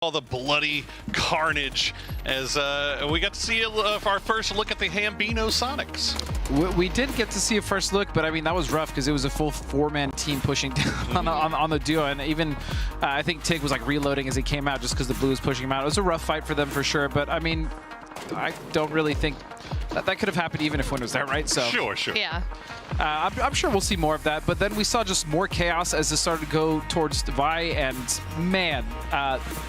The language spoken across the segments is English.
All the bloody carnage as we got to see our first look at the Hambino Sonics. We did get to see a first look, but I mean that was rough because it was a full four-man team pushing down on the duo, and even I think Tig was like reloading as he came out just because the blue was pushing him out. It was a rough fight for them for sure, but I mean I don't really think that could have happened even if Win was there, right? So Sure. Yeah. I'm sure we'll see more of that, but then we saw just more chaos as it started to go towards Vi, and man,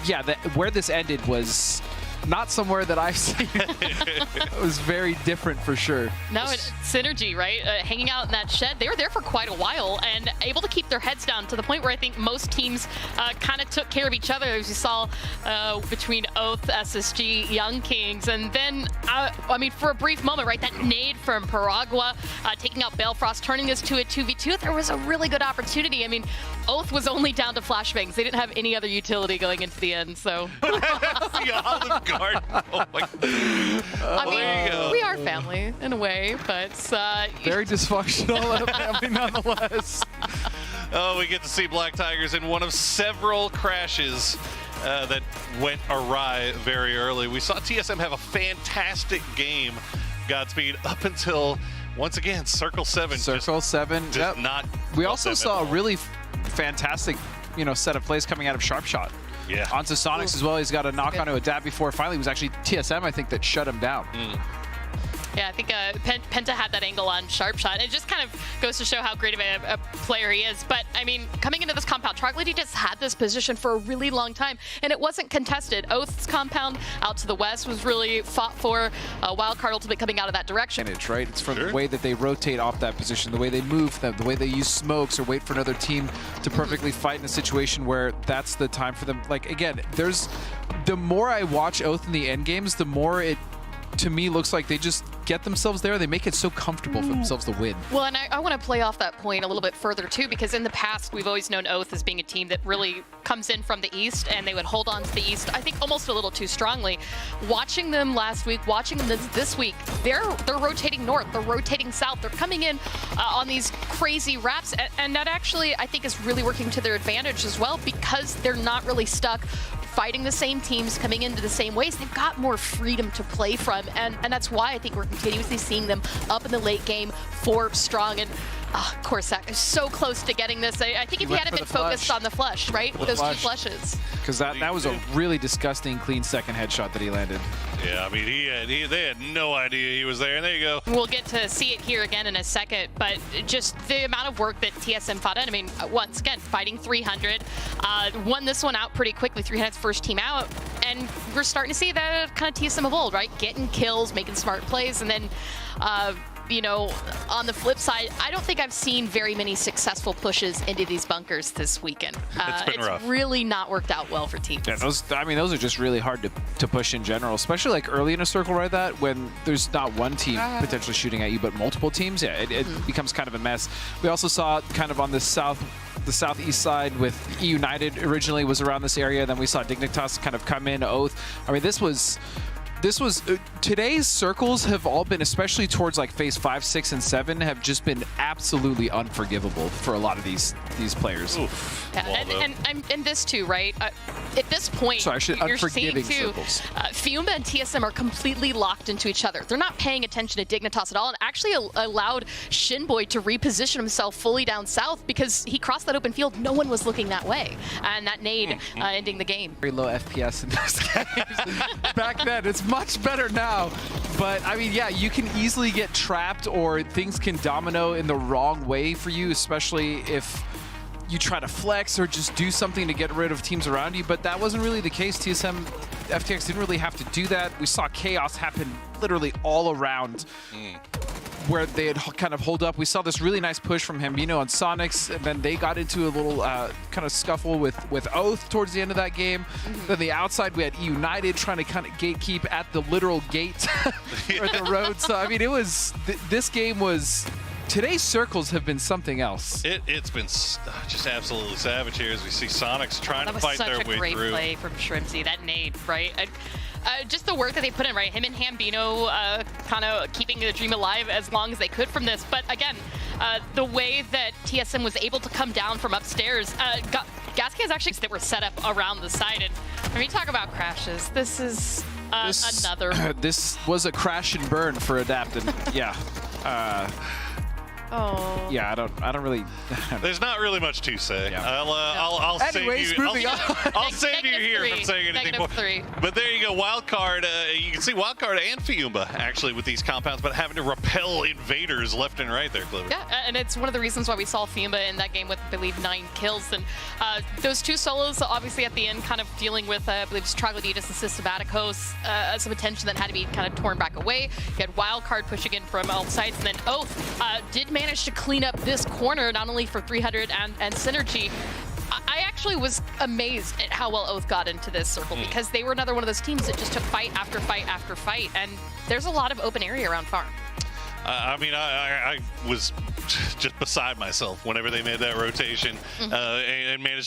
yeah, where this ended was not somewhere that I've seen. It was very different for sure. No, it's synergy, right? Hanging out in that shed, they were there for quite a while and able to keep their heads down to the point where I think most teams kind of took care of each other, as you saw between Oath, SSG, Young Kings, and then, I mean, for a brief moment, right, that nade from Paragua taking out Balefrost, turning this to a 2v2, there was a really good opportunity. I mean, Oath was only down to flashbangs. They didn't have any other utility going into the end, so. The Olive Garden. Oh my God. I mean, we are family in a way, but very dysfunctional family nonetheless. Oh, we get to see Black Tigers in one of several crashes that went awry very early. We saw TSM have a fantastic game, Godspeed, up until once again Circle 7. Circle 7. Just not. We also saw a really fantastic, set of plays coming out of Sharpshot. Yeah. Onto Sonics as well. He's got a knock onto a dab before. Finally, it was actually TSM, I think, that shut him down. Yeah, I think Penta had that angle on Sharpshot. It just kind of goes to show how great of a player he is. But, I mean, coming into this compound, Troglodyte just had this position for a really long time, and it wasn't contested. Oath's compound out to the west was really fought for. Wildcard ultimate coming out of that direction. Right? It's from the way that they rotate off that position, the way they move them, the way they use smokes or wait for another team to perfectly fight in a situation where that's the time for them. Like, again, the more I watch Oath in the end games, the more it, to me, looks like they just get themselves there. They make it so comfortable for themselves to win. Well, and I want to play off that point a little bit further, too, because in the past, we've always known Oath as being a team that really comes in from the east, and they would hold on to the east, I think, almost a little too strongly. Watching them last week, watching them this week, they're rotating north, they're rotating south, they're coming in on these crazy wraps, and that actually, I think, is really working to their advantage as well, because they're not really stuck fighting the same teams, coming into the same ways. They've got more freedom to play from, and that's why I think we're continuously seeing them up in the late game for strong. And Corsac is so close to getting this. I think if he hadn't been focused on the flush, right? Those two flushes. Because that was a really disgusting, clean second headshot that he landed. Yeah, I mean, they had no idea he was there, and there you go. We'll get to see it here again in a second, but just the amount of work that TSM fought in. I mean, once again, fighting 300, won this one out pretty quickly, 300's first team out, and we're starting to see that kind of TSM of old, right? Getting kills, making smart plays, and then on the flip side, I don't think I've seen very many successful pushes into these bunkers this weekend. It's really not worked out well for teams. Yeah, those are just really hard to push in general, especially like early in a circle like that when there's not one team potentially shooting at you, but multiple teams. Yeah, it becomes kind of a mess. We also saw kind of on the southeast side with E United originally was around this area. Then we saw Dignitas kind of come in, Oath. I mean, this was today's circles have all been, especially towards like phase 5, 6, and 7, have just been absolutely unforgivable for a lot of these players. Oof. Yeah, and this too, right? At this point, you're seeing too, Fiumba and TSM are completely locked into each other. They're not paying attention to Dignitas at all, and actually allowed Shinboy to reposition himself fully down south because he crossed that open field. No one was looking that way, and that nade ending the game. Very low FPS in those games. Back then, it's much better now. But I mean, yeah, you can easily get trapped or things can domino in the wrong way for you, especially if you try to flex or just do something to get rid of teams around you. But that wasn't really the case. FTX didn't really have to do that. We saw chaos happen literally all around where they had kind of hold up. We saw this really nice push from Hambino on Sonics, and then they got into a little kind of scuffle with Oath towards the end of that game. Then the outside, we had E United trying to kind of gatekeep at the literal gate or the road. So, I mean, it was, this game was, today's circles have been something else. It's been just absolutely savage here as we see Sonics trying to fight their way through. That was such a great play from Shrimpsy, that nade, right? Just the work that they put in, right? Him and Hambino kind of keeping the dream alive as long as they could from this. But again, the way that TSM was able to come down from upstairs, gas cans actually that were set up around the side. And when you talk about crashes, this is another. This was a crash and burn for Adapt, and yeah. Oh. Yeah, I don't really. There's not really much to say. Yeah. I'll Anyways, save you. moving on. I'll save you here from saying anything more. -3. But there you go, Wildcard. You can see Wildcard and Fiumba actually with these compounds, but having to repel invaders left and right there, Clifford. Yeah, and it's one of the reasons why we saw Fiumba in that game with, I believe, 9 kills. And those 2 solos, obviously at the end, kind of dealing with, I believe, Troglodytes and Systematicos, some attention that had to be kind of torn back away. You had Wildcard pushing in from all sides, and then Oath did manage to clean up this corner, not only for 300 and Synergy. I actually was amazed at how well Oath got into this circle, because they were another one of those teams that just took fight after fight after fight, and there's a lot of open area around farm. I mean, I was just beside myself whenever they made that rotation and managed